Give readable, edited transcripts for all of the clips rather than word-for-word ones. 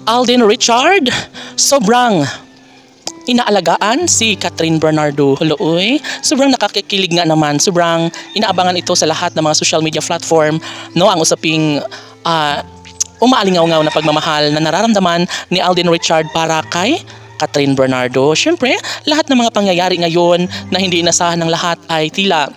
Alden Richard, sobrang inaalagaan si Catherine Bernardo. Huloy, sobrang nakakikilig nga naman. Sobrang inaabangan ito sa lahat ng mga social media platform. No, ang usaping umaalingaw-ngaw na pagmamahal na nararamdaman ni Alden Richard para kay Catherine Bernardo. Siyempre, lahat ng mga pangyayari ngayon na hindi inasahan ng lahat ay tila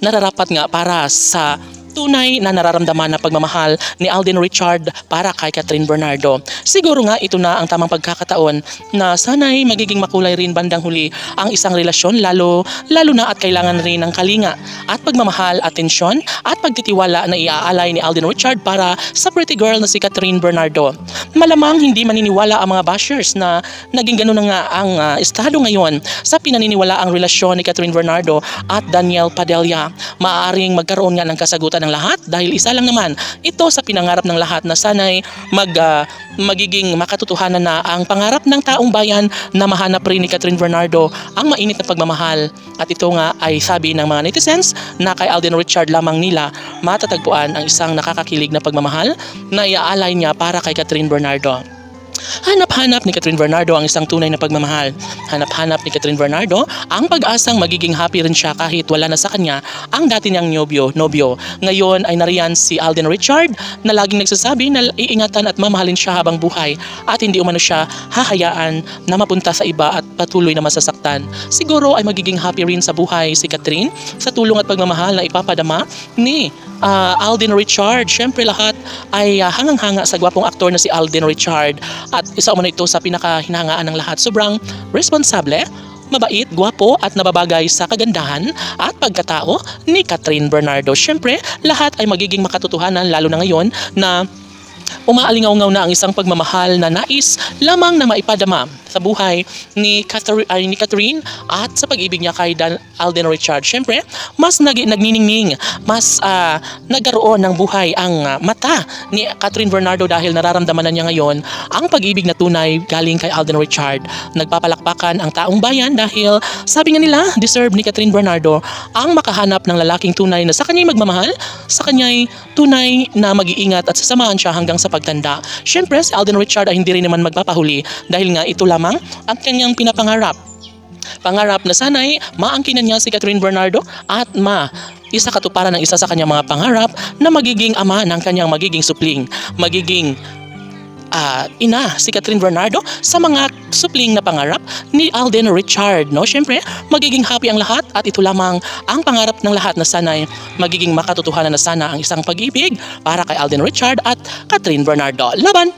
nararapat nga para sa tunay na nararamdaman na pagmamahal ni Alden Richard para kay Catherine Bernardo. Siguro nga ito na ang tamang pagkakataon na sana'y magiging makulay rin bandang huli ang isang relasyon, lalo na at kailangan rin ng kalinga at pagmamahal, atensyon at pagtitiwala na iaalay ni Alden Richard para sa pretty girl na si Catherine Bernardo. Malamang hindi maniniwala ang mga bashers na naging ganun na nga ang estado ngayon sa pinaniniwala ang relasyon ni Catherine Bernardo at Daniel Padilla. Maaaring magkaroon nga ng kasagutan ng lahat dahil isa lang naman ito sa pinangarap ng lahat na sana'y magiging makatotohanan na ang pangarap ng taong bayan na mahanap rin ni Catherine Bernardo ang mainit na pagmamahal. At ito nga ay sabi ng mga netizens na kay Alden Richard lamang nila matatagpuan ang isang nakakakilig na pagmamahal na iaalay niya para kay Catherine Bernardo. Hanap-hanap ni Catherine Bernardo ang isang tunay na pagmamahal. Hanap-hanap ni Catherine Bernardo ang pag-asang magiging happy rin siya kahit wala na sa kanya ang dati niyang nobyo. Ngayon ay nariyan si Alden Richard na laging nagsasabi na iingatan at mamahalin siya habang buhay at hindi umano siya hahayaan na mapunta sa iba at patuloy na masasaktan. Siguro ay magiging happy rin sa buhay si Catherine sa tulong at pagmamahal na ipapadama ni Alden Richard. Siyempre lahat ay hangang-hanga sa gwapong aktor na si Alden Richard. At isa umano ito sa pinakahinangaan ng lahat. Sobrang responsable, mabait, gwapo at nababagay sa kagandahan at pagkatao ni Catherine Bernardo. Siyempre, lahat ay magiging makatotohanan lalo na ngayon na umaalingaw-ngaw na ang isang pagmamahal na nais lamang na maipadama sa buhay ni Catherine at sa pag-ibig niya kay Alden Richard. Siyempre, mas nagniningning, mas nagkaroon ng buhay ang mata ni Catherine Bernardo dahil nararamdaman na niya ngayon ang pag-ibig na tunay galing kay Alden Richard. Nagpapalakpakan ang taong bayan dahil sabi nga nila, deserve ni Catherine Bernardo ang makahanap ng lalaking tunay na sa kanya'y magmamahal, sa kanya'y tunay na mag-iingat at sasamahan siya hanggang sa pagtanda. Siyempre, si Alden Richard ay hindi rin naman magpapahuli dahil nga ito lamang ang kanyang pinapangarap. Pangarap na sana'y maangkinan niya si Catherine Bernardo at isa katuparan ng isa sa kanyang mga pangarap na magiging ama ng kanyang magiging supling, magiging ina si Catherine Bernardo sa mga supling na pangarap ni Alden Richard. No? Siyempre, magiging happy ang lahat at ito lamang ang pangarap ng lahat na sana'y magiging makatotohanan na sana ang isang pag-ibig para kay Alden Richard at Catherine Bernardo. Laban!